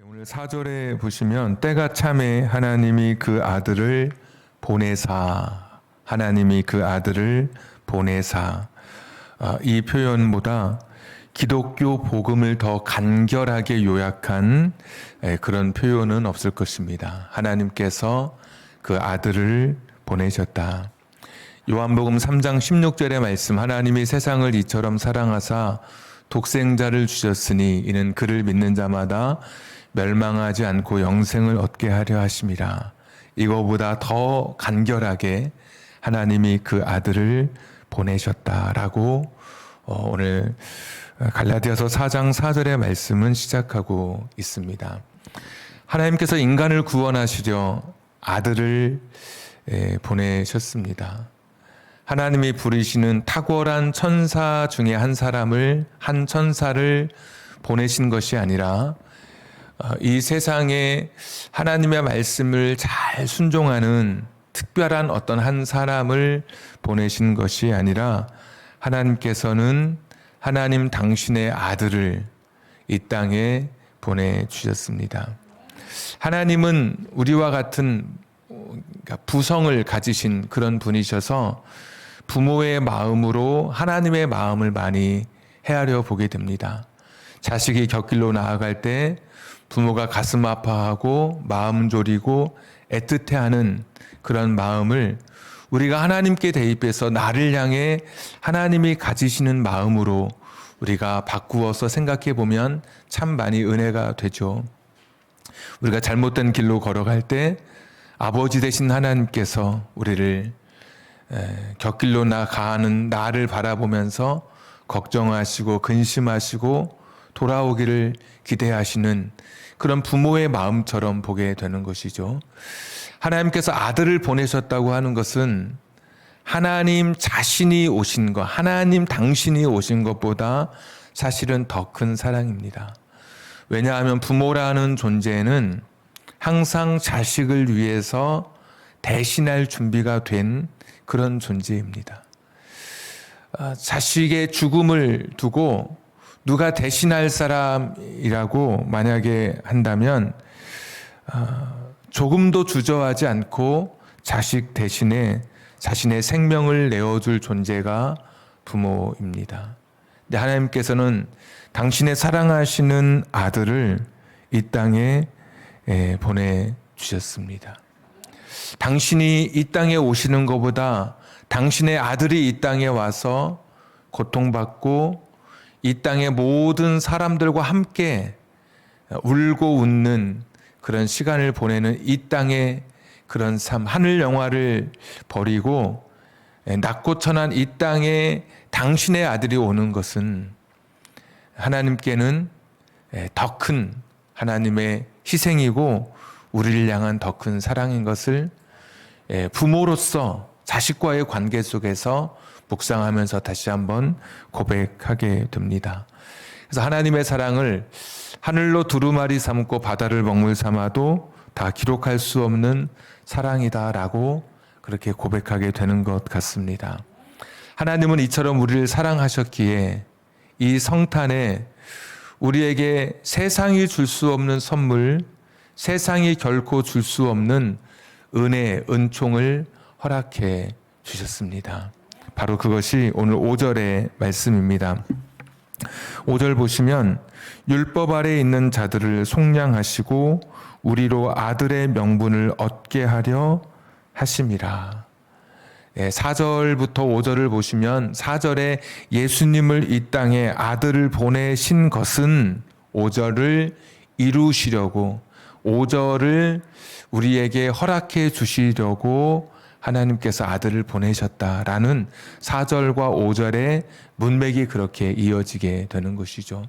오늘 4절에 보시면 때가 참에 하나님이 그 아들을 보내사 이 표현보다 기독교 복음을 더 간결하게 요약한 그런 표현은 없을 것입니다. 하나님께서 그 아들을 보내셨다. 요한복음 3장 16절의 말씀, 하나님이 세상을 이처럼 사랑하사 독생자를 주셨으니 이는 그를 믿는 자마다 멸망하지 않고 영생을 얻게 하려 하심이라. 이거보다 더 간결하게 하나님이 그 아들을 보내셨다라고 오늘 갈라디아서 4장 4절의 말씀은 시작하고 있습니다. 하나님께서 인간을 구원하시려 아들을 보내셨습니다. 하나님이 부르시는 탁월한 천사 중에 한 천사를 보내신 것이 아니라 이 세상에 하나님의 말씀을 잘 순종하는 특별한 어떤 한 사람을 보내신 것이 아니라 하나님께서는 하나님 당신의 아들을 이 땅에 보내주셨습니다. 하나님은 우리와 같은 부성을 가지신 그런 분이셔서 부모의 마음으로 하나님의 마음을 많이 헤아려 보게 됩니다. 자식이 곁길로 나아갈 때 부모가 가슴 아파하고 마음 졸이고 애틋해하는 그런 마음을 우리가 하나님께 대입해서 나를 향해 하나님이 가지시는 마음으로 우리가 바꾸어서 생각해 보면 참 많이 은혜가 되죠. 우리가 잘못된 길로 걸어갈 때 아버지 되신 하나님께서 우리를 곁길로 가는 나를 바라보면서 걱정하시고 근심하시고 돌아오기를 기대하시는 그런 부모의 마음처럼 보게 되는 것이죠. 하나님께서 아들을 보내셨다고 하는 것은 하나님 자신이 오신 것, 하나님 당신이 오신 것보다 사실은 더 큰 사랑입니다. 왜냐하면 부모라는 존재는 항상 자식을 위해서 대신할 준비가 된 그런 존재입니다. 자식의 죽음을 두고 누가 대신할 사람이라고 만약에 한다면 조금도 주저하지 않고 자식 대신에 자신의 생명을 내어줄 존재가 부모입니다. 근데 하나님께서는 당신의 사랑하시는 아들을 이 땅에 보내주셨습니다. 당신이 이 땅에 오시는 것보다 당신의 아들이 이 땅에 와서 고통받고 이 땅의 모든 사람들과 함께 울고 웃는 그런 시간을 보내는 이 땅의 그런 삶, 하늘 영화를 버리고 낮고 천한 이 땅에 당신의 아들이 오는 것은 하나님께는 더 큰 하나님의 희생이고 우리를 향한 더 큰 사랑인 것을 부모로서 자식과의 관계 속에서 묵상하면서 다시 한번 고백하게 됩니다. 그래서 하나님의 사랑을 하늘로 두루마리 삼고 바다를 먹물 삼아도 다 기록할 수 없는 사랑이다라고 그렇게 고백하게 되는 것 같습니다. 하나님은 이처럼 우리를 사랑하셨기에 이 성탄에 우리에게 세상이 줄 수 없는 선물, 세상이 결코 줄 수 없는 은혜, 은총을 허락해 주셨습니다. 바로 그것이 오늘 5절의 말씀입니다. 5절 보시면 율법 아래 있는 자들을 속량하시고 우리로 아들의 명분을 얻게 하려 하심이라. 4절부터 5절을 보시면 4절에 예수님을 이 땅에 아들을 보내신 것은 5절을 이루시려고 5절을 우리에게 허락해 주시려고 하나님께서 아들을 보내셨다라는 4절과 5절의 문맥이 그렇게 이어지게 되는 것이죠.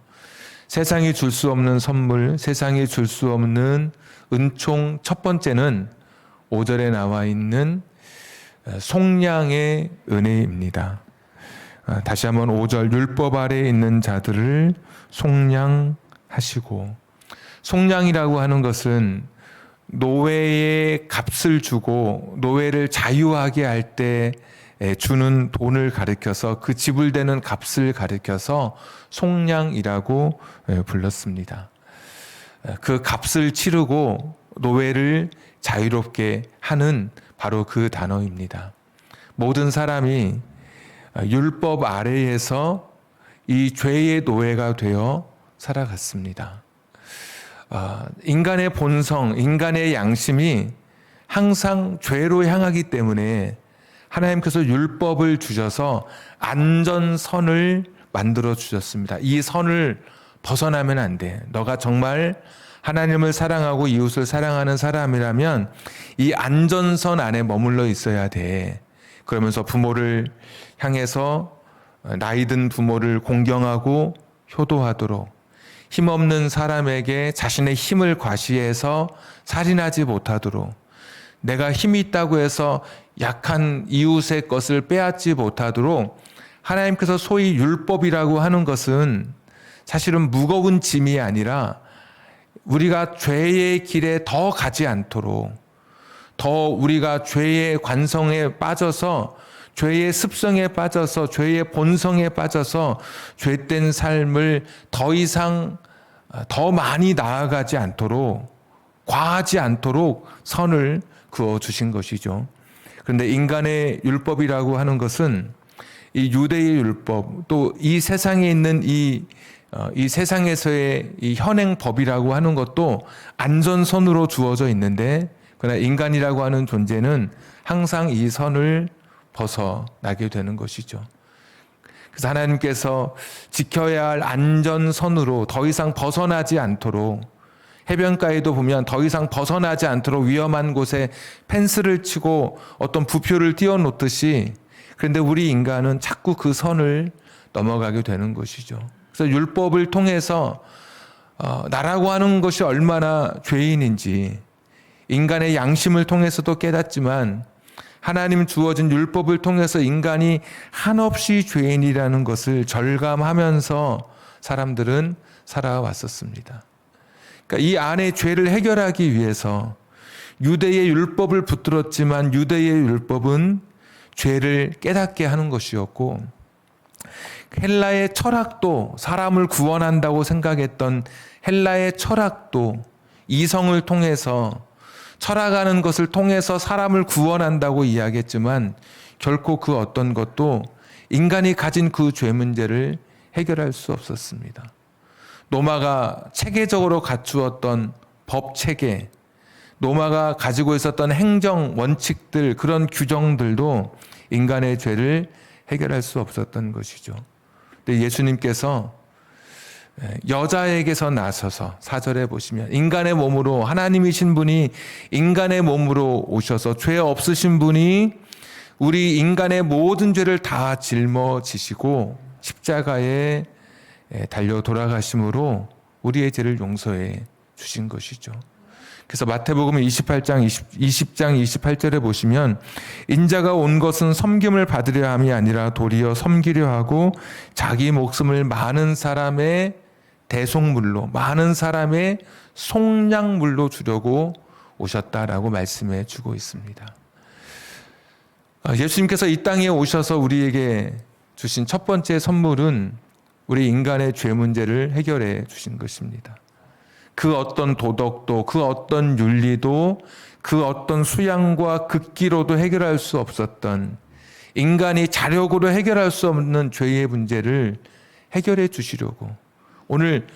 세상이 줄 수 없는 선물, 세상이 줄 수 없는 은총, 첫 번째는 5절에 나와 있는 속량의 은혜입니다. 다시 한번 5절, 율법 아래 있는 자들을 속량하시고, 속량이라고 하는 것은 노예의 값을 주고 노예를 자유하게 할 때 주는 돈을 가리켜서 그 지불되는 값을 가리켜서 속량이라고 불렀습니다. 그 값을 치르고 노예를 자유롭게 하는 바로 그 단어입니다. 모든 사람이 율법 아래에서 이 죄의 노예가 되어 살아갔습니다. 인간의 본성, 인간의 양심이 항상 죄로 향하기 때문에 하나님께서 율법을 주셔서 안전선을 만들어 주셨습니다. 이 선을 벗어나면 안 돼. 너가 정말 하나님을 사랑하고 이웃을 사랑하는 사람이라면 이 안전선 안에 머물러 있어야 돼. 그러면서 부모를 향해서 나이든 부모를 공경하고 효도하도록, 힘없는 사람에게 자신의 힘을 과시해서 살인하지 못하도록, 내가 힘이 있다고 해서 약한 이웃의 것을 빼앗지 못하도록, 하나님께서 소위 율법이라고 하는 것은 사실은 무거운 짐이 아니라 우리가 죄의 길에 더 가지 않도록, 더 우리가 죄의 관성에 빠져서, 죄의 습성에 빠져서, 죄의 본성에 빠져서 죄된 삶을 더 이상 더 많이 나아가지 않도록, 과하지 않도록 선을 그어 주신 것이죠. 그런데 인간의 율법이라고 하는 것은 이 유대의 율법, 또 이 세상에 있는 이 세상에서의 이 현행법이라고 하는 것도 안전선으로 주어져 있는데, 그러나 인간이라고 하는 존재는 항상 이 선을 벗어나게 되는 것이죠. 그래서 하나님께서 지켜야 할 안전선으로 더 이상 벗어나지 않도록, 해변가에도 보면 더 이상 벗어나지 않도록 위험한 곳에 펜스를 치고 어떤 부표를 띄워놓듯이, 그런데 우리 인간은 자꾸 그 선을 넘어가게 되는 것이죠. 그래서 율법을 통해서 나라고 하는 것이 얼마나 죄인인지 인간의 양심을 통해서도 깨닫지만, 하나님 주어진 율법을 통해서 인간이 한없이 죄인이라는 것을 절감하면서 사람들은 살아왔었습니다. 그러니까 이 안의 죄를 해결하기 위해서 유대의 율법을 붙들었지만, 유대의 율법은 죄를 깨닫게 하는 것이었고, 헬라의 철학도 사람을 구원한다고 생각했던 헬라의 철학도 이성을 통해서, 철학하는 것을 통해서 사람을 구원한다고 이야기했지만, 결코 그 어떤 것도 인간이 가진 그 죄 문제를 해결할 수 없었습니다. 로마가 체계적으로 갖추었던 법 체계, 로마가 가지고 있었던 행정 원칙들, 그런 규정들도 인간의 죄를 해결할 수 없었던 것이죠. 근데 예수님께서 여자에게서 나서서 4절에 보시면, 인간의 몸으로, 하나님이신 분이 인간의 몸으로 오셔서 죄 없으신 분이 우리 인간의 모든 죄를 다 짊어지시고 십자가에 달려 돌아가심으로 우리의 죄를 용서해 주신 것이죠. 그래서 마태복음 20장 28절에 보시면, 인자가 온 것은 섬김을 받으려 함이 아니라 도리어 섬기려 하고 자기 목숨을 많은 사람의 대속물로, 많은 사람의 속량물로 주려고 오셨다라고 말씀해 주고 있습니다. 예수님께서 이 땅에 오셔서 우리에게 주신 첫 번째 선물은 우리 인간의 죄 문제를 해결해 주신 것입니다. 그 어떤 도덕도, 그 어떤 윤리도, 그 어떤 수양과 극기로도 해결할 수 없었던, 인간이 자력으로 해결할 수 없는 죄의 문제를 해결해 주시려고, 오늘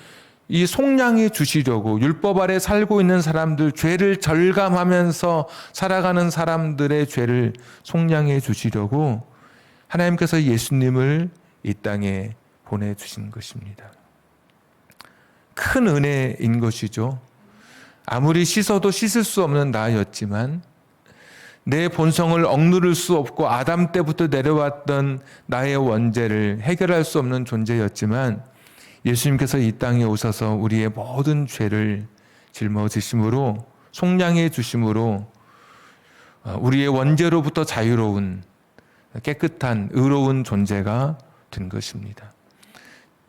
이 속량해 주시려고, 율법 아래 살고 있는 사람들, 죄를 절감하면서 살아가는 사람들의 죄를 속량해 주시려고 하나님께서 예수님을 이 땅에 보내주신 것입니다. 큰 은혜인 것이죠. 아무리 씻어도 씻을 수 없는 나였지만, 내 본성을 억누를 수 없고 아담 때부터 내려왔던 나의 원죄를 해결할 수 없는 존재였지만, 예수님께서 이 땅에 오셔서 우리의 모든 죄를 짊어지심으로, 속량해 주심으로 우리의 원죄로부터 자유로운 깨끗한 의로운 존재가 된 것입니다.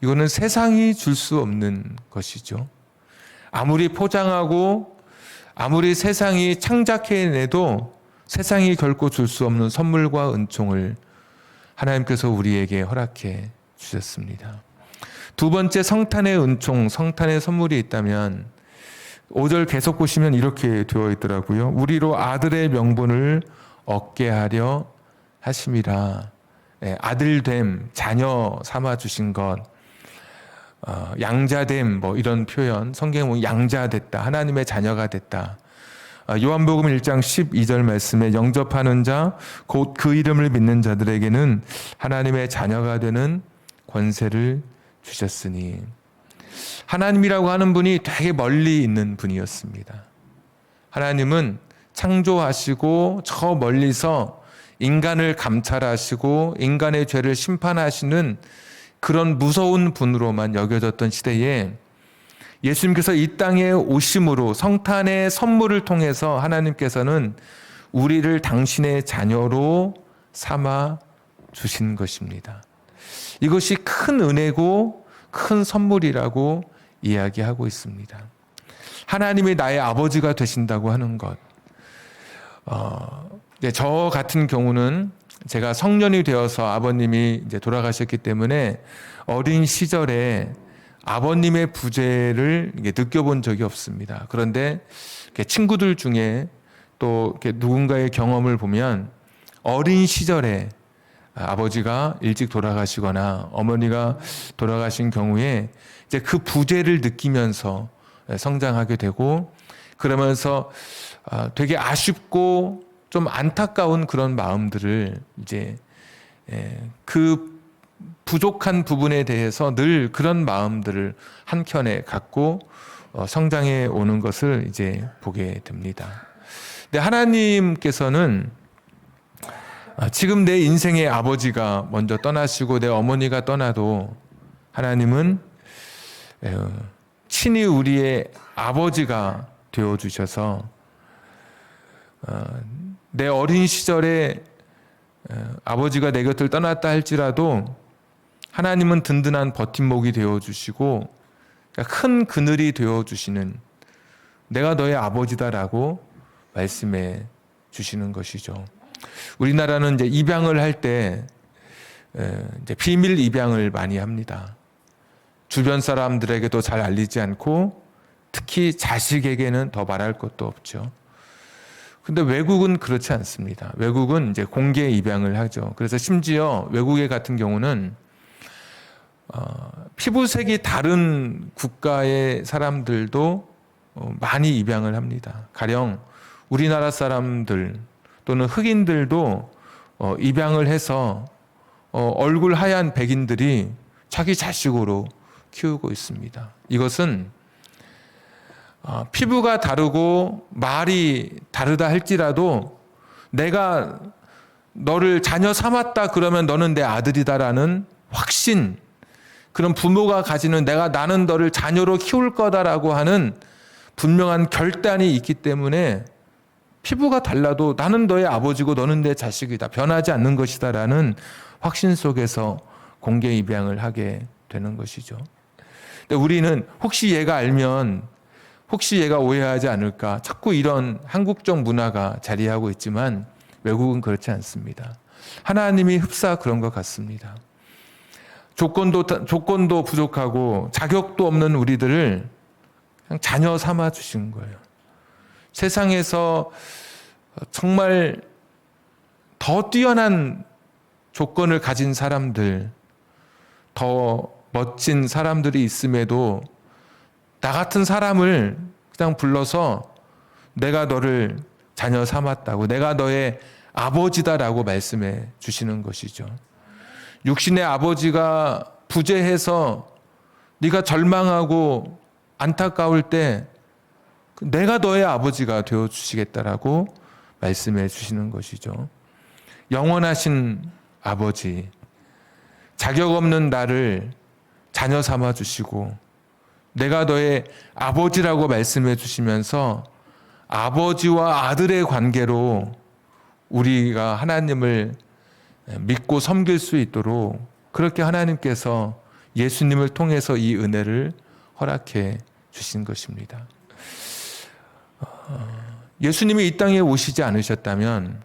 이거는 세상이 줄 수 없는 것이죠. 아무리 포장하고 아무리 세상이 창작해내도 세상이 결코 줄 수 없는 선물과 은총을 하나님께서 우리에게 허락해 주셨습니다. 두 번째 성탄의 은총, 성탄의 선물이 있다면 5절 계속 보시면 이렇게 되어 있더라고요. 우리로 아들의 명분을 얻게 하려 하심이라. 아들됨, 자녀 삼아 주신 것, 양자됨, 뭐 이런 표현, 성경에 보면 양자됐다, 하나님의 자녀가 됐다. 요한복음 1장 12절 말씀에 영접하는 자, 곧 그 이름을 믿는 자들에게는 하나님의 자녀가 되는 권세를 주셨으니. 하나님이라고 하는 분이 되게 멀리 있는 분이었습니다. 하나님은 창조하시고 저 멀리서 인간을 감찰하시고 인간의 죄를 심판하시는 그런 무서운 분으로만 여겨졌던 시대에 예수님께서 이 땅에 오심으로 성탄의 선물을 통해서 하나님께서는 우리를 당신의 자녀로 삼아 주신 것입니다. 이것이 큰 은혜고 큰 선물이라고 이야기하고 있습니다. 하나님이 나의 아버지가 되신다고 하는 것. 저 같은 경우는 제가 성년이 되어서 아버님이 이제 돌아가셨기 때문에 어린 시절에 아버님의 부재를 느껴본 적이 없습니다. 그런데 친구들 중에 또 누군가의 경험을 보면 어린 시절에 아버지가 일찍 돌아가시거나 어머니가 돌아가신 경우에 이제 그 부재를 느끼면서 성장하게 되고, 그러면서 되게 아쉽고 좀 안타까운 그런 마음들을 이제 그 부족한 부분에 대해서 늘 그런 마음들을 한켠에 갖고 성장해 오는 것을 이제 보게 됩니다. 근데 하나님께서는 지금 내 인생의 아버지가 먼저 떠나시고 내 어머니가 떠나도 하나님은 친히 우리의 아버지가 되어주셔서 내 어린 시절에 아버지가 내 곁을 떠났다 할지라도 하나님은 든든한 버팀목이 되어주시고 큰 그늘이 되어주시는, 내가 너의 아버지다라고 말씀해 주시는 것이죠. 우리나라는 이제 입양을 할 때 이제 비밀 입양을 많이 합니다. 주변 사람들에게도 잘 알리지 않고 특히 자식에게는 더 말할 것도 없죠. 근데 외국은 그렇지 않습니다. 외국은 이제 공개 입양을 하죠. 그래서 심지어 외국의 같은 경우는 피부색이 다른 국가의 사람들도 많이 입양을 합니다. 가령 우리나라 사람들 또는 흑인들도 입양을 해서 얼굴 하얀 백인들이 자기 자식으로 키우고 있습니다. 이것은 피부가 다르고 말이 다르다 할지라도 내가 너를 자녀 삼았다 그러면 너는 내 아들이다라는 확신, 그런 부모가 가지는 나는 너를 자녀로 키울 거다라고 하는 분명한 결단이 있기 때문에 피부가 달라도 나는 너의 아버지고 너는 내 자식이다, 변하지 않는 것이다라는 확신 속에서 공개 입양을 하게 되는 것이죠. 근데 우리는 혹시 얘가 알면 혹시 얘가 오해하지 않을까, 자꾸 이런 한국적 문화가 자리하고 있지만 외국은 그렇지 않습니다. 하나님이 흡사 그런 것 같습니다. 조건도 부족하고 자격도 없는 우리들을 그냥 자녀 삼아 주신 거예요. 세상에서 정말 더 뛰어난 조건을 가진 사람들, 더 멋진 사람들이 있음에도 나 같은 사람을 그냥 불러서 내가 너를 자녀 삼았다고, 내가 너의 아버지다라고 말씀해 주시는 것이죠. 육신의 아버지가 부재해서 네가 절망하고 안타까울 때 내가 너의 아버지가 되어 주시겠다라고 말씀해 주시는 것이죠. 영원하신 아버지, 자격 없는 나를 자녀 삼아 주시고 내가 너의 아버지라고 말씀해 주시면서 아버지와 아들의 관계로 우리가 하나님을 믿고 섬길 수 있도록 그렇게 하나님께서 예수님을 통해서 이 은혜를 허락해 주신 것입니다. 예수님이 이 땅에 오시지 않으셨다면,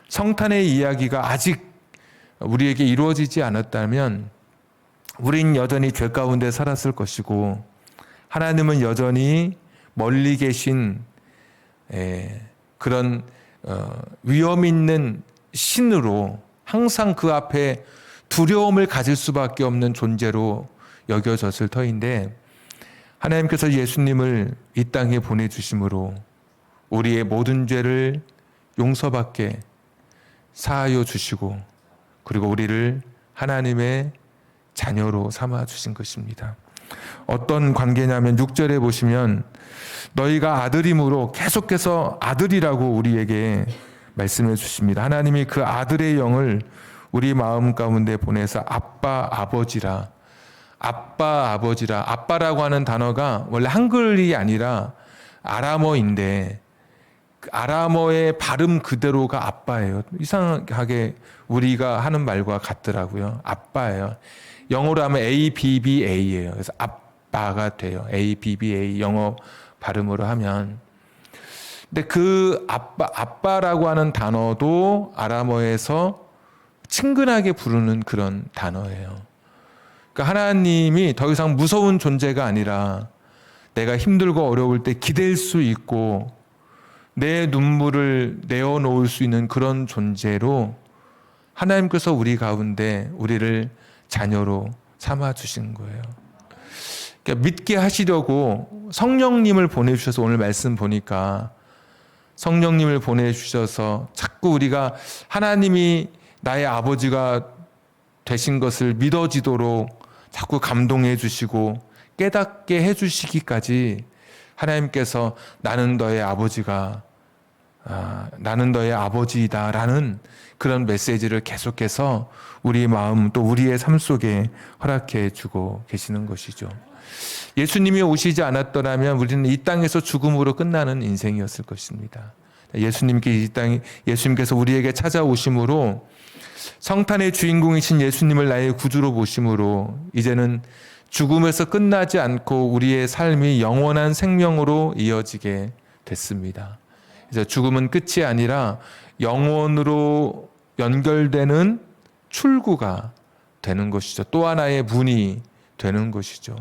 성탄의 이야기가 아직 우리에게 이루어지지 않았다면 우린 여전히 죄 가운데 살았을 것이고 하나님은 여전히 멀리 계신 그런 위험 있는 신으로 항상 그 앞에 두려움을 가질 수밖에 없는 존재로 여겨졌을 터인데, 하나님께서 예수님을 이 땅에 보내주심으로 우리의 모든 죄를 용서받게 사하여 주시고, 그리고 우리를 하나님의 자녀로 삼아 주신 것입니다. 어떤 관계냐면 6절에 보시면 너희가 아들임으로, 계속해서 아들이라고 우리에게 말씀해 주십니다. 하나님이 그 아들의 영을 우리 마음 가운데 보내서 아빠 아버지라, 아빠 아버지라. 아빠라고 하는 단어가 원래 한글이 아니라 아람어인데 그 아람어의 발음 그대로가 아빠예요. 이상하게 우리가 하는 말과 같더라고요. 아빠예요. 영어로 하면 ABBA예요. 그래서 아빠가 돼요. ABBA 영어 발음으로 하면. 근데 그 아빠라고 하는 단어도 아람어에서 친근하게 부르는 그런 단어예요. 그러니까 하나님이 더 이상 무서운 존재가 아니라 내가 힘들고 어려울 때 기댈 수 있고 내 눈물을 내어놓을 수 있는 그런 존재로 하나님께서 우리 가운데 우리를 자녀로 삼아 주신 거예요. 그러니까 믿게 하시려고 성령님을 보내주셔서, 오늘 말씀 보니까 성령님을 보내주셔서 자꾸 우리가 하나님이 나의 아버지가 되신 것을 믿어지도록 자꾸 감동해 주시고 깨닫게 해 주시기까지 하나님께서 나는 너의 아버지가 나는 너의 아버지이다라는 그런 메시지를 계속해서 우리의 마음 또 우리의 삶 속에 허락해 주고 계시는 것이죠. 예수님이 오시지 않았더라면 우리는 이 땅에서 죽음으로 끝나는 인생이었을 것입니다. 예수님께서 우리에게 찾아오심으로, 성탄의 주인공이신 예수님을 나의 구주로 보심으로 이제는 죽음에서 끝나지 않고 우리의 삶이 영원한 생명으로 이어지게 됐습니다. 그래서 죽음은 끝이 아니라 영원으로 연결되는 출구가 되는 것이죠. 또 하나의 문이 되는 것이죠.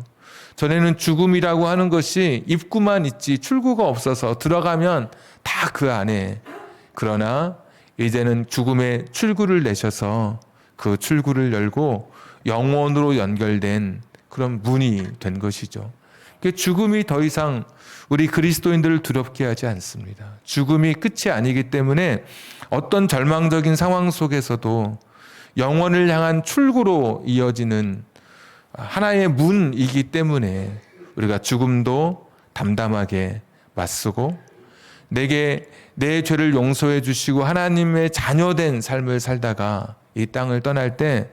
전에는 죽음이라고 하는 것이 입구만 있지 출구가 없어서 들어가면 다 그 안에, 그러나 이제는 죽음의 출구를 내셔서 그 출구를 열고 영원으로 연결된 그런 문이 된 것이죠. 죽음이 더 이상 우리 그리스도인들을 두렵게 하지 않습니다. 죽음이 끝이 아니기 때문에 어떤 절망적인 상황 속에서도 영원을 향한 출구로 이어지는 하나의 문이기 때문에 우리가 죽음도 담담하게 맞서고 내게 내 죄를 용서해 주시고 하나님의 자녀된 삶을 살다가 이 땅을 떠날 때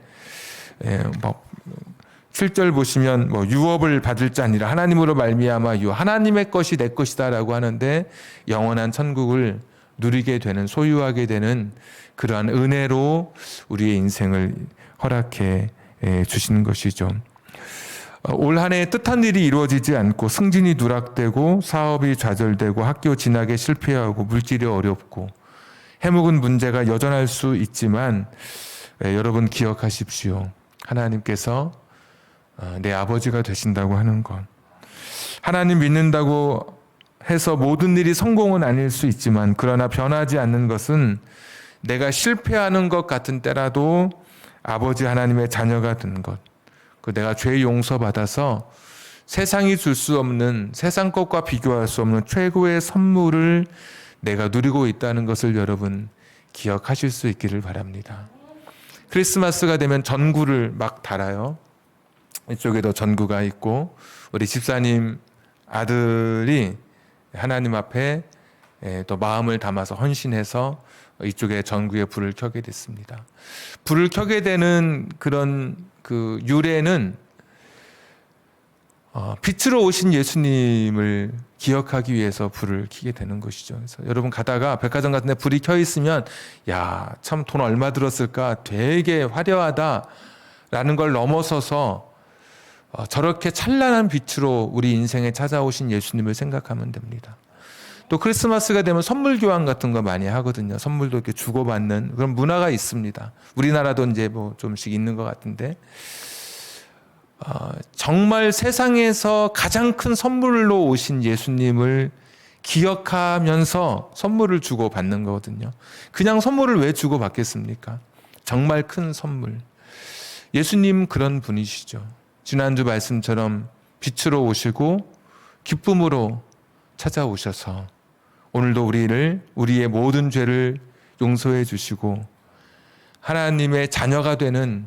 7절 보시면 유업을 받을 자 아니라 하나님으로 말미암아 하나님의 것이 내 것이다라고 하는데 영원한 천국을 누리게 되는, 소유하게 되는 그러한 은혜로 우리의 인생을 허락해 주시는 것이죠. 올 한 해 뜻한 일이 이루어지지 않고 승진이 누락되고 사업이 좌절되고 학교 진학에 실패하고 물질이 어렵고 해묵은 문제가 여전할 수 있지만 여러분 기억하십시오. 하나님께서 내 아버지가 되신다고 하는 것. 하나님 믿는다고 해서 모든 일이 성공은 아닐 수 있지만 그러나 변하지 않는 것은 내가 실패하는 것 같은 때라도 아버지 하나님의 자녀가 된 것. 내가 죄 용서받아서 세상이 줄 수 없는, 세상 것과 비교할 수 없는 최고의 선물을 내가 누리고 있다는 것을 여러분 기억하실 수 있기를 바랍니다. 크리스마스가 되면 전구를 막 달아요. 이쪽에도 전구가 있고 우리 집사님 아들이 하나님 앞에 또 마음을 담아서 헌신해서 이쪽에 전구에 불을 켜게 됐습니다. 불을 켜게 되는 그런 그 유래는 빛으로 오신 예수님을 기억하기 위해서 불을 켜게 되는 것이죠. 그래서 여러분 가다가 백화점 같은 데 불이 켜 있으면 야, 참 돈 얼마 들었을까? 되게 화려하다라는 걸 넘어서서 저렇게 찬란한 빛으로 우리 인생에 찾아오신 예수님을 생각하면 됩니다. 또 크리스마스가 되면 선물 교환 같은 거 많이 하거든요. 선물도 이렇게 주고받는 그런 문화가 있습니다. 우리나라도 이제 뭐 좀씩 있는 것 같은데 정말 세상에서 가장 큰 선물로 오신 예수님을 기억하면서 선물을 주고 받는 거거든요. 그냥 선물을 왜 주고 받겠습니까? 정말 큰 선물. 예수님 그런 분이시죠. 지난주 말씀처럼 빛으로 오시고 기쁨으로 찾아오셔서 오늘도 우리의 모든 죄를 용서해 주시고 하나님의 자녀가 되는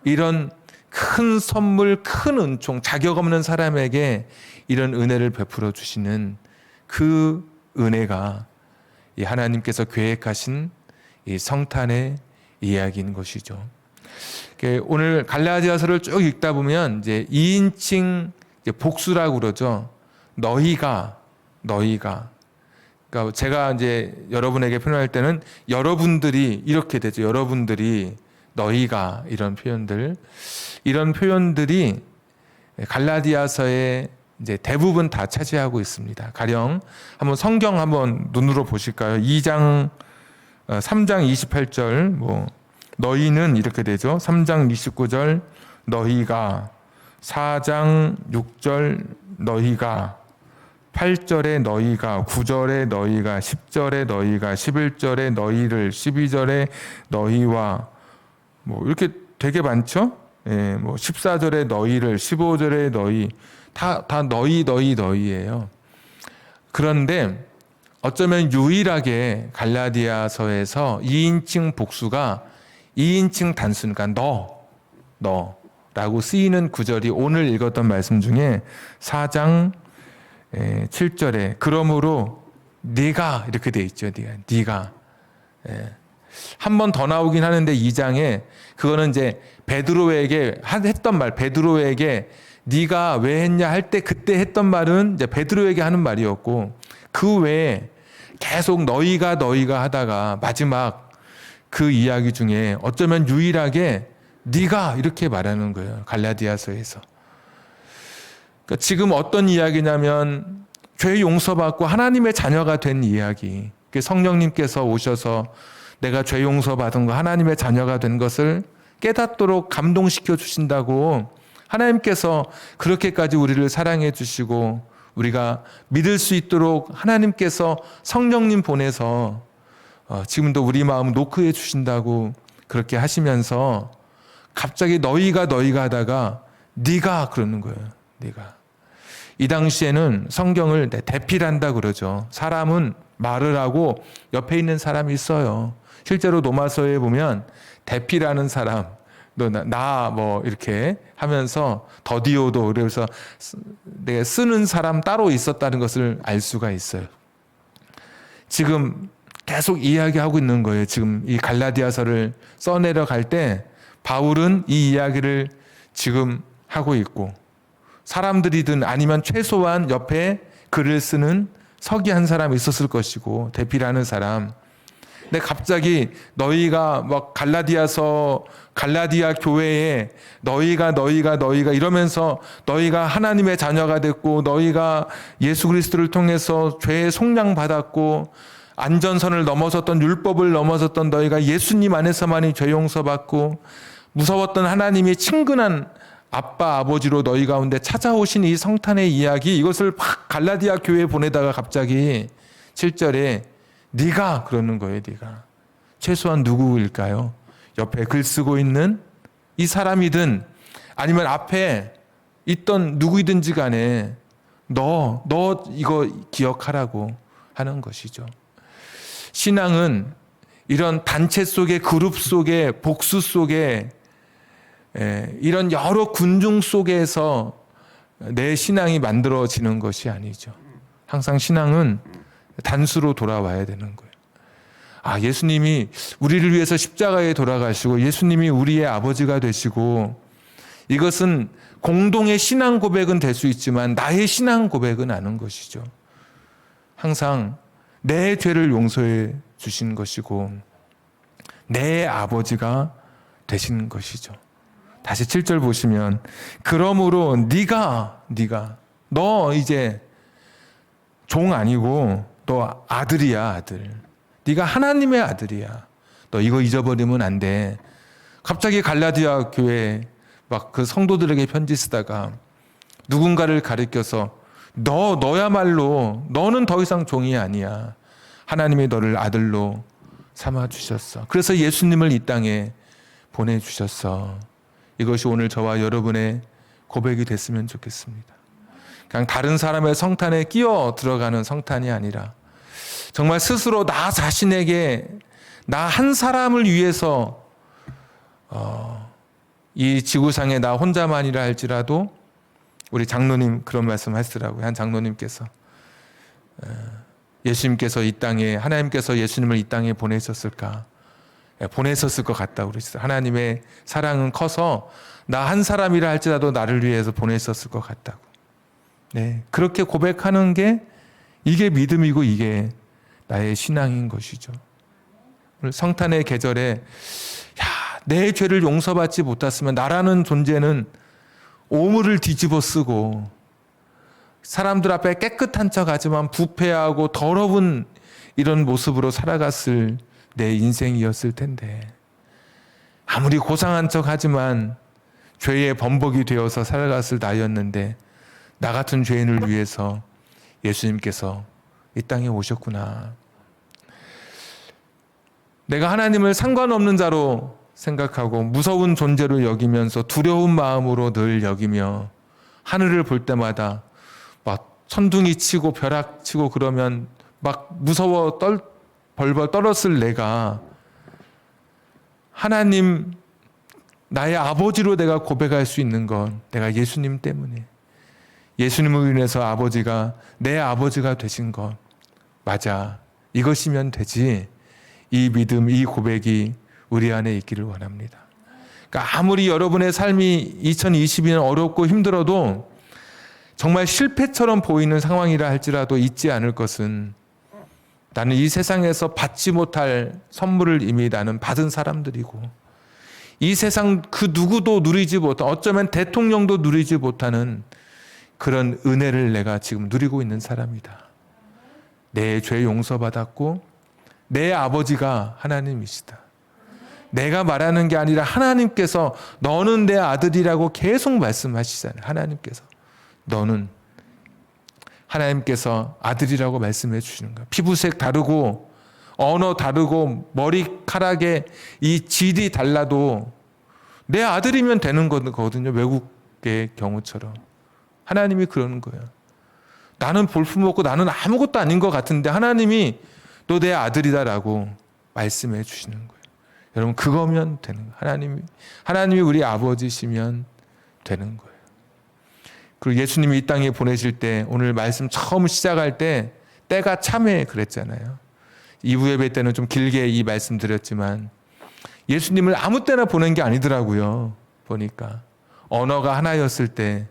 이런 큰 선물, 큰 은총, 자격 없는 사람에게 이런 은혜를 베풀어 주시는 그 은혜가 이 하나님께서 계획하신 이 성탄의 이야기인 것이죠. 오늘 갈라디아서를 쭉 읽다 보면 이제 2인칭 복수라고 그러죠. 너희가. 그러니까 제가 이제 여러분에게 표현할 때는 여러분들이 이렇게 되죠. 여러분들이, 너희가, 이런 표현들이 갈라디아서의 이제 대부분 다 차지하고 있습니다. 가령 한번 성경 한번 눈으로 보실까요? 3장 28절 너희는 이렇게 되죠. 3장 29절 너희가, 4장 6절 너희가, 8절에 너희가, 9절에 너희가, 10절에 너희가, 11절에 너희를, 12절에 너희와, 이렇게 되게 많죠? 14절에 너희를, 15절에 너희, 다 너희예요. 그런데 어쩌면 유일하게 갈라디아서에서 2인칭 복수가 2인칭 단수, 그러니까 너라고 쓰이는 구절이 오늘 읽었던 말씀 중에 4장 7절에 그러므로 네가 이렇게 돼 있죠. 네가 한 번 더 나오긴 하는데 2장에 그거는 이제 베드로에게 했던 말, 베드로에게 네가 왜 했냐 할 때 그때 했던 말은 이제 베드로에게 하는 말이었고 그 외에 계속 너희가 하다가 마지막 그 이야기 중에 어쩌면 유일하게 네가 이렇게 말하는 거예요. 갈라디아서에서. 그러니까 지금 어떤 이야기냐면 죄 용서받고 하나님의 자녀가 된 이야기. 성령님께서 오셔서 내가 죄 용서받은 거 하나님의 자녀가 된 것을 깨닫도록 감동시켜 주신다고 하나님께서 그렇게까지 우리를 사랑해 주시고 우리가 믿을 수 있도록 하나님께서 성령님 보내서 지금도 우리 마음 노크해 주신다고 그렇게 하시면서 갑자기 너희가 하다가 네가 그러는 거예요. 네가. 이 당시에는 성경을 대필한다 그러죠. 사람은 말을 하고 옆에 있는 사람이 있어요. 실제로 로마서에 보면 대필하는 사람, 이렇게 하면서 더디오도 그래서 내가 쓰는 사람 따로 있었다는 것을 알 수가 있어요. 지금 계속 이야기하고 있는 거예요. 지금 이 갈라디아서를 써내려갈 때 바울은 이 이야기를 지금 하고 있고 사람들이든 아니면 최소한 옆에 글을 쓰는 서기 한 사람 있었을 것이고 대필하는 사람. 근데 갑자기 너희가 갈라디아 교회에 너희가 이러면서 너희가 하나님의 자녀가 됐고 너희가 예수 그리스도를 통해서 죄의 속량 받았고 안전선을 넘어섰던 율법을 넘어섰던 너희가 예수님 안에서만이 죄 용서받고 무서웠던 하나님이 친근한 아빠 아버지로 너희 가운데 찾아오신 이 성탄의 이야기 이것을 막 갈라디아 교회에 보내다가 갑자기 7절에 네가 그러는 거예요. 네가. 최소한 누구일까요? 옆에 글 쓰고 있는 이 사람이든 아니면 앞에 있던 누구이든지 간에 너 이거 기억하라고 하는 것이죠. 신앙은 이런 단체 속에 그룹 속에 복수 속에 이런 여러 군중 속에서 내 신앙이 만들어지는 것이 아니죠. 항상 신앙은 단수로 돌아와야 되는 거예요. 예수님이 우리를 위해서 십자가에 돌아가시고 예수님이 우리의 아버지가 되시고 이것은 공동의 신앙 고백은 될 수 있지만 나의 신앙 고백은 아닌 것이죠. 항상 내 죄를 용서해 주신 것이고 내 아버지가 되신 것이죠. 다시 7절 보시면 그러므로 네가 너 이제 종 아니고 너 아들이야. 아들. 네가 하나님의 아들이야. 너 이거 잊어버리면 안 돼. 갑자기 갈라디아 교회 막 그 성도들에게 편지 쓰다가 누군가를 가리켜서 너야말로 너는 더 이상 종이 아니야. 하나님이 너를 아들로 삼아 주셨어. 그래서 예수님을 이 땅에 보내주셨어. 이것이 오늘 저와 여러분의 고백이 됐으면 좋겠습니다. 그냥 다른 사람의 성탄에 끼어 들어가는 성탄이 아니라 정말 스스로 나 자신에게 나 한 사람을 위해서 이 지구상에 나 혼자만이라 할지라도 우리 장로님 그런 말씀 하시더라고요. 한 장로님께서 예수님께서 이 땅에 하나님께서 예수님을 이 땅에 보내셨을까? 보내셨을 것 같다고 그러시더라고요. 하나님의 사랑은 커서 나 한 사람이라 할지라도 나를 위해서 보내셨을 것 같다고. 네, 그렇게 고백하는 게 이게 믿음이고 이게 나의 신앙인 것이죠. 오늘 성탄의 계절에 내 죄를 용서받지 못했으면 나라는 존재는 오물을 뒤집어 쓰고 사람들 앞에 깨끗한 척하지만 부패하고 더러운 이런 모습으로 살아갔을 내 인생이었을 텐데 아무리 고상한 척하지만 죄의 범벅이 되어서 살아갔을 나였는데 나 같은 죄인을 위해서 예수님께서 이 땅에 오셨구나. 내가 하나님을 상관없는 자로 생각하고 무서운 존재로 여기면서 두려운 마음으로 늘 여기며 하늘을 볼 때마다 막 천둥이 치고 벼락 치고 그러면 막 무서워 벌벌 떨었을 내가 하나님 나의 아버지로 내가 고백할 수 있는 건 내가 예수님 때문에 예수님을 인해서 아버지가 내 아버지가 되신 것 맞아. 이것이면 되지. 이 믿음, 이 고백이 우리 안에 있기를 원합니다. 그러니까 아무리 여러분의 삶이 2022년 어렵고 힘들어도 정말 실패처럼 보이는 상황이라 할지라도 잊지 않을 것은 나는 이 세상에서 받지 못할 선물을 이미 나는 받은 사람들이고 이 세상 그 누구도 누리지 못한 어쩌면 대통령도 누리지 못하는 그런 은혜를 내가 지금 누리고 있는 사람이다. 내 죄 용서받았고 내 아버지가 하나님이시다. 내가 말하는 게 아니라 하나님께서 너는 내 아들이라고 계속 말씀하시잖아요. 하나님께서 너는 하나님께서 아들이라고 말씀해 주시는 거예요. 피부색 다르고 언어 다르고 머리카락의 이 질이 달라도 내 아들이면 되는 거거든요. 외국의 경우처럼. 하나님이 그러는 거예요. 나는 볼품없고 나는 아무것도 아닌 것 같은데 하나님이 너 내 아들이다라고 말씀해 주시는 거예요. 여러분 그거면 되는 거예요. 하나님이 우리 아버지시면 되는 거예요. 그리고 예수님이 이 땅에 보내실 때 오늘 말씀 처음 시작할 때 때가 참해 그랬잖아요. 2부 예배 때는 좀 길게 이 말씀 드렸지만 예수님을 아무 때나 보낸 게 아니더라고요. 보니까 언어가 하나였을 때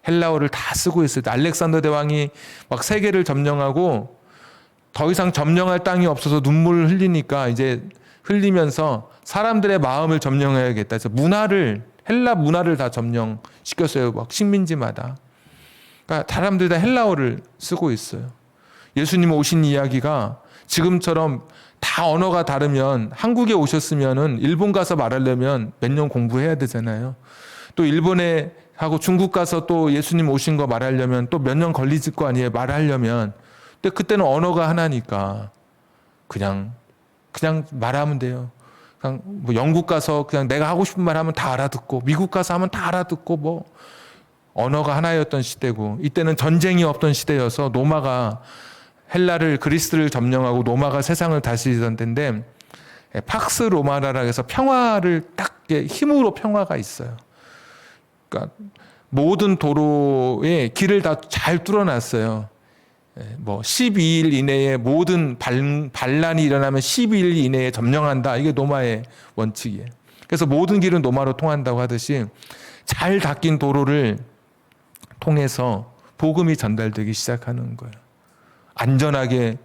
헬라어를 다 쓰고 있을 때 알렉산더 대왕이 막 세계를 점령하고 더 이상 점령할 땅이 없어서 눈물을 흘리니까 이제 흘리면서 사람들의 마음을 점령해야겠다. 그래서 헬라 문화를 다 점령시켰어요. 막 식민지마다. 그러니까 사람들이 다 헬라어를 쓰고 있어요. 예수님 오신 이야기가 지금처럼 다 언어가 다르면 한국에 오셨으면은 일본 가서 말하려면 몇 년 공부해야 되잖아요. 또 일본에 하고 중국 가서 또 예수님 오신 거 말하려면 또 몇 년 걸리실 거 아니에요. 말하려면. 근데 그때는 언어가 하나니까 그냥 말하면 돼요. 그냥 뭐 영국 가서 그냥 내가 하고 싶은 말 하면 다 알아듣고 미국 가서 하면 다 알아듣고 뭐 언어가 하나였던 시대고 이때는 전쟁이 없던 시대여서 노마가 헬라를 그리스를 점령하고 노마가 세상을 다스리던 때인데 팍스 로마나라 해서 평화를 딱 힘으로 평화가 있어요. 그러니까 모든 도로에 길을 다 잘 뚫어놨어요. 뭐 12일 이내에 모든 반란이 일어나면 12일 이내에 점령한다. 이게 노마의 원칙이에요. 그래서 모든 길은 노마로 통한다고 하듯이 잘 닦인 도로를 통해서 복음이 전달되기 시작하는 거예요. 안전하게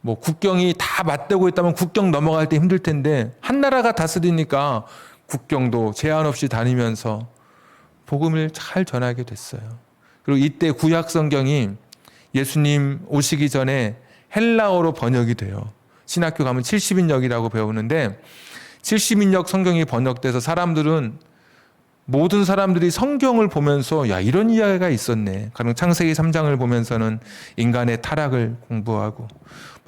뭐 국경이 다 맞대고 있다면 국경 넘어갈 때 힘들 텐데 한 나라가 다스리니까 국경도 제한 없이 다니면서 복음을 잘 전하게 됐어요. 그리고 이때 구약 성경이 예수님 오시기 전에 헬라어로 번역이 돼요. 신학교 가면 70인역이라고 배우는데 70인역 성경이 번역돼서 사람들은 모든 사람들이 성경을 보면서 야, 이런 이야기가 있었네. 가령 창세기 3장을 보면서는 인간의 타락을 공부하고,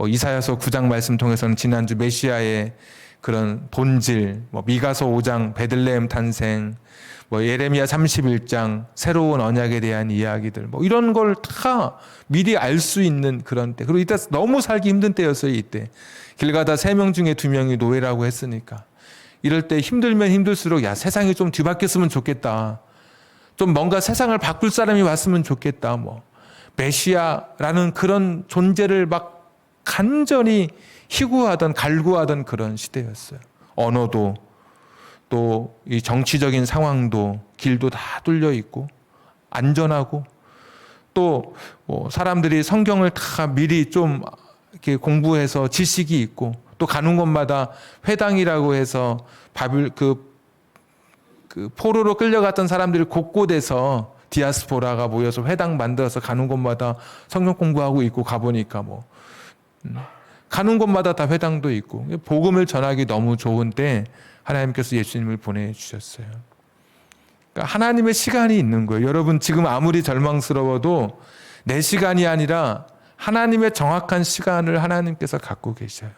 이사야서 9장 말씀 통해서는 지난주 메시아의 그런 본질, 미가서 5장 베들레헴 탄생, 예레미야 31장 새로운 언약에 대한 이야기들, 이런 걸 다 미리 알 수 있는 그런 때. 그리고 이때 너무 살기 힘든 때였어요. 이때 길 가다 3명 중에 2명이 노예라고 했으니까, 이럴 때 힘들면 힘들수록 야, 세상이 좀 뒤바뀌었으면 좋겠다, 좀 뭔가 세상을 바꿀 사람이 왔으면 좋겠다, 메시아라는 그런 존재를 막 간절히 희구하던 갈구하던 그런 시대였어요. 언어도 또 이 정치적인 상황도 길도 다 뚫려 있고 안전하고, 또 사람들이 성경을 다 미리 좀 이렇게 공부해서 지식이 있고, 또 가는 곳마다 회당이라고 해서 그 포로로 끌려갔던 사람들이 곳곳에서 디아스포라가 모여서 회당 만들어서 가는 곳마다 성경 공부하고 있고, 가보니까 가는 곳마다 다 회당도 있고, 복음을 전하기 너무 좋은 때 하나님께서 예수님을 보내주셨어요. 그러니까 하나님의 시간이 있는 거예요. 여러분, 지금 아무리 절망스러워도 내 시간이 아니라 하나님의 정확한 시간을 하나님께서 갖고 계셔요.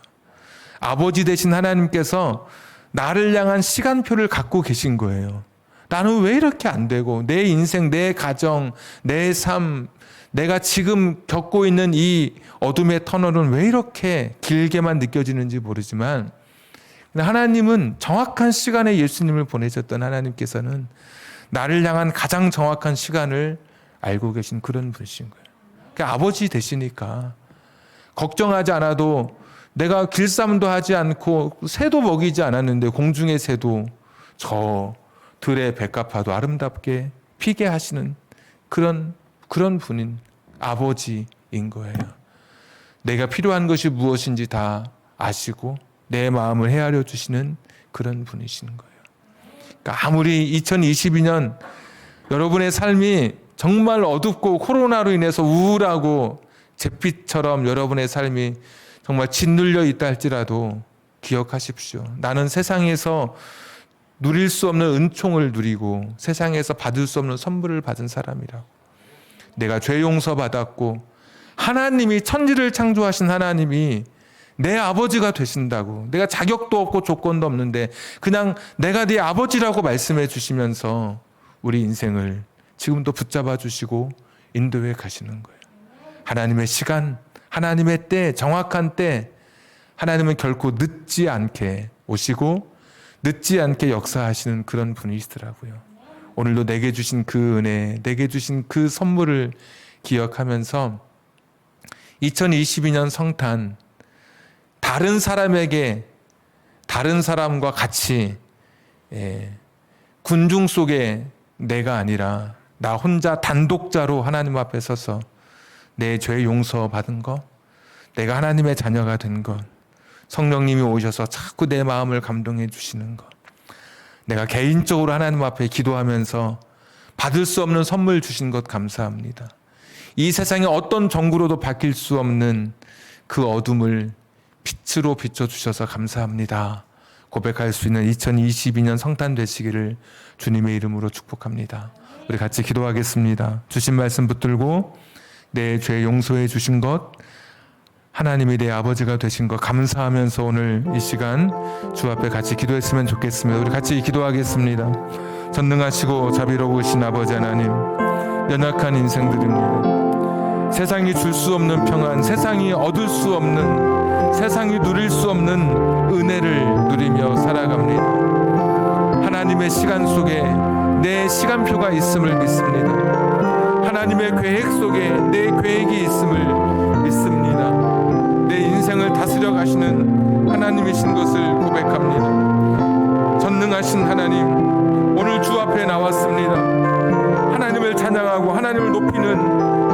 아버지 되신 하나님께서 나를 향한 시간표를 갖고 계신 거예요. 나는 왜 이렇게 안 되고, 내 인생, 내 가정, 내 삶, 내가 지금 겪고 있는 이 어둠의 터널은 왜 이렇게 길게만 느껴지는지 모르지만, 하나님은 정확한 시간에 예수님을 보내셨던 하나님께서는 나를 향한 가장 정확한 시간을 알고 계신 그런 분이신 거예요. 그러니까 아버지 되시니까 걱정하지 않아도, 내가 길쌈도 하지 않고 새도 먹이지 않았는데 공중의 새도 저 들의 백합화도 아름답게 피게 하시는 그런 분인 아버지인 거예요. 내가 필요한 것이 무엇인지 다 아시고 내 마음을 헤아려 주시는 그런 분이신 거예요. 그러니까 아무리 2022년 여러분의 삶이 정말 어둡고 코로나로 인해서 우울하고 잿빛처럼 여러분의 삶이 정말 짓눌려 있다 할지라도 기억하십시오. 나는 세상에서 누릴 수 없는 은총을 누리고 세상에서 받을 수 없는 선물을 받은 사람이라고. 내가 죄 용서 받았고 하나님이, 천지를 창조하신 하나님이 내 아버지가 되신다고. 내가 자격도 없고 조건도 없는데 그냥 내가 네 아버지라고 말씀해 주시면서 우리 인생을 지금도 붙잡아 주시고 인도해 가시는 거예요. 하나님의 시간, 하나님의 때, 정확한 때, 하나님은 결코 늦지 않게 오시고 늦지 않게 역사하시는 그런 분이시더라고요. 오늘도 내게 주신 그 은혜, 내게 주신 그 선물을 기억하면서 2022년 성탄, 다른 사람에게, 다른 사람과 같이 군중 속에 내가 아니라 나 혼자 단독자로 하나님 앞에 서서 내 죄 용서 받은 것, 내가 하나님의 자녀가 된 것, 성령님이 오셔서 자꾸 내 마음을 감동해 주시는 것, 내가 개인적으로 하나님 앞에 기도하면서 받을 수 없는 선물 주신 것 감사합니다. 이 세상에 어떤 정구로도 바뀔 수 없는 그 어둠을 빛으로 비춰주셔서 감사합니다. 고백할 수 있는 2022년 성탄 되시기를 주님의 이름으로 축복합니다. 우리 같이 기도하겠습니다. 주신 말씀 붙들고 내 죄 용서해 주신 것, 하나님이 내 아버지가 되신 것 감사하면서 오늘 이 시간 주 앞에 같이 기도했으면 좋겠습니다. 우리 같이 기도하겠습니다. 전능하시고 자비로우신 아버지 하나님, 연약한 인생들입니다. 세상이 줄 수 없는 평안, 세상이 얻을 수 없는, 세상이 누릴 수 없는 은혜를 누리며 살아갑니다. 하나님의 시간 속에 내 시간표가 있음을 믿습니다. 하나님의 계획 속에 내 계획이 있음을 믿습니다. 내 인생을 다스려 가시는 하나님이신 것을 고백합니다. 전능하신 하나님, 오늘 주 앞에 나왔습니다. 하나님을 찬양하고 하나님을 높이는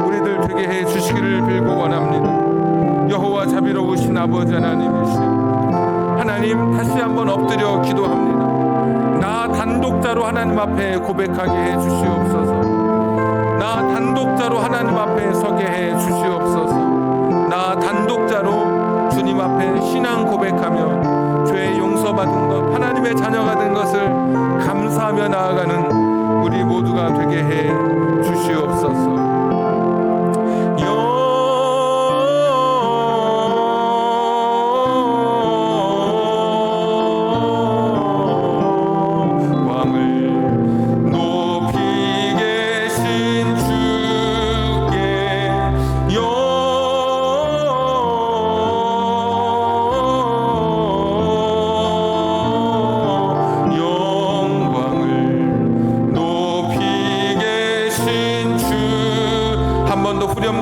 우리들 되게 해 주시기를 빌고 원합니다. 여호와 자비로우신 아버지 하나님이시여, 하나님 다시 한번 엎드려 기도합니다. 나 단독자로 하나님 앞에 고백하게 해 주시옵소서. 나 단독자로 하나님 앞에 서게 해 주시옵소서. 나 단독자로 주님 앞에 신앙 고백하며 죄 용서 불러받은 것, 하나님의 자녀가 된 것을 감사하며 나아가는 우리 모두가 되게 해 주시옵소서.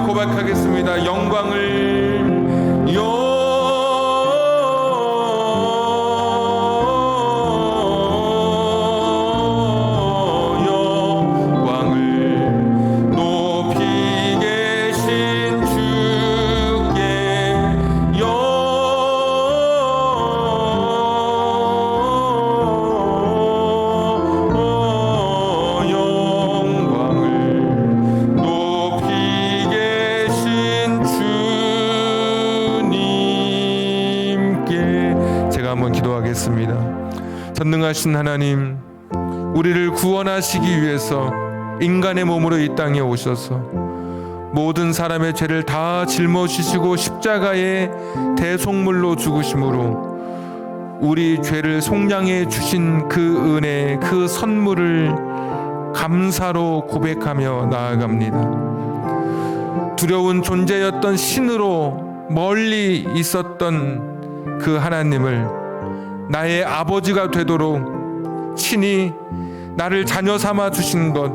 고백하겠습니다. 영광을 높이 계신 주께 한번 기도하겠습니다. 전능하신 하나님, 우리를 구원하시기 위해서 인간의 몸으로 이 땅에 오셔서 모든 사람의 죄를 다 짊어지시고 십자가의 대속물로 죽으심으로 우리 죄를 속량해 주신 그 은혜, 그 선물을 감사로 고백하며 나아갑니다. 두려운 존재였던 신으로 멀리 있었던 그 하나님을 나의 아버지가 되도록 친히 나를 자녀 삼아 주신 것,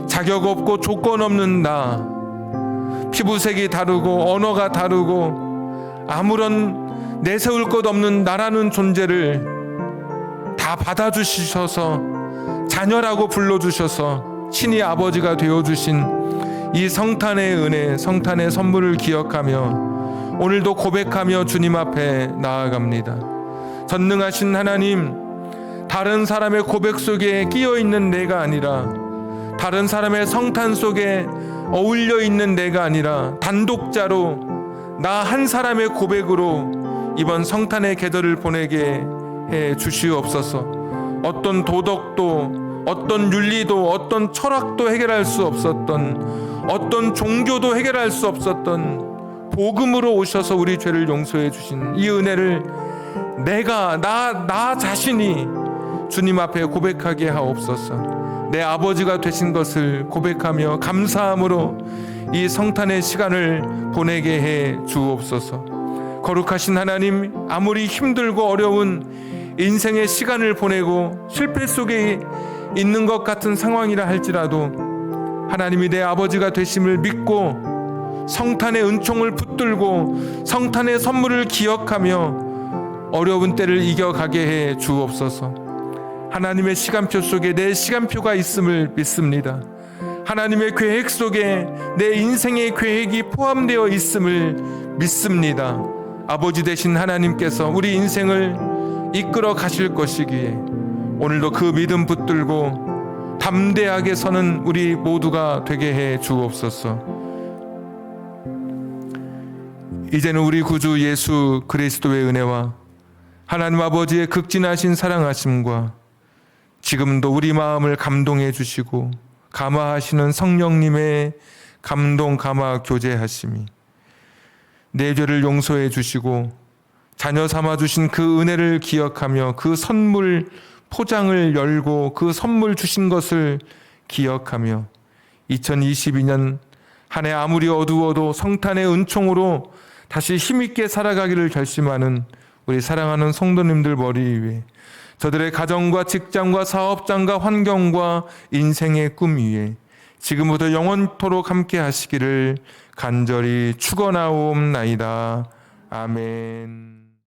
자격 없고 조건 없는 나, 피부색이 다르고 언어가 다르고 아무런 내세울 것 없는 나라는 존재를 다 받아주셔서 자녀라고 불러주셔서 친히 아버지가 되어주신 이 성탄의 은혜, 성탄의 선물을 기억하며 오늘도 고백하며 주님 앞에 나아갑니다. 전능하신 하나님, 다른 사람의 고백 속에 끼어 있는 내가 아니라, 다른 사람의 성탄 속에 어울려 있는 내가 아니라 단독자로 나 한 사람의 고백으로 이번 성탄의 계절을 보내게 해 주시옵소서. 어떤 도덕도, 어떤 윤리도, 어떤 철학도 해결할 수 없었던, 어떤 종교도 해결할 수 없었던 복음으로 오셔서 우리 죄를 용서해 주신 이 은혜를 내가 나 자신이 주님 앞에 고백하게 하옵소서. 내 아버지가 되신 것을 고백하며 감사함으로 이 성탄의 시간을 보내게 해 주옵소서. 거룩하신 하나님, 아무리 힘들고 어려운 인생의 시간을 보내고 실패 속에 있는 것 같은 상황이라 할지라도 하나님이 내 아버지가 되심을 믿고 성탄의 은총을 붙들고 성탄의 선물을 기억하며 어려운 때를 이겨가게 해 주옵소서. 하나님의 시간표 속에 내 시간표가 있음을 믿습니다. 하나님의 계획 속에 내 인생의 계획이 포함되어 있음을 믿습니다. 아버지 되신 하나님께서 우리 인생을 이끌어 가실 것이기에 오늘도 그 믿음 붙들고 담대하게 서는 우리 모두가 되게 해 주옵소서. 이제는 우리 구주 예수 그리스도의 은혜와 하나님 아버지의 극진하신 사랑하심과 지금도 우리 마음을 감동해 주시고 감화하시는 성령님의 감동 감화 교제하심이 내 죄를 용서해 주시고 자녀 삼아 주신 그 은혜를 기억하며 그 선물 포장을 열고 그 선물 주신 것을 기억하며 2022년 한 해 아무리 어두워도 성탄의 은총으로 다시 힘있게 살아가기를 결심하는 우리 사랑하는 성도님들 머리 위에, 저들의 가정과 직장과 사업장과 환경과 인생의 꿈 위에 지금부터 영원토록 함께 하시기를 간절히 축원하옵나이다. 아멘.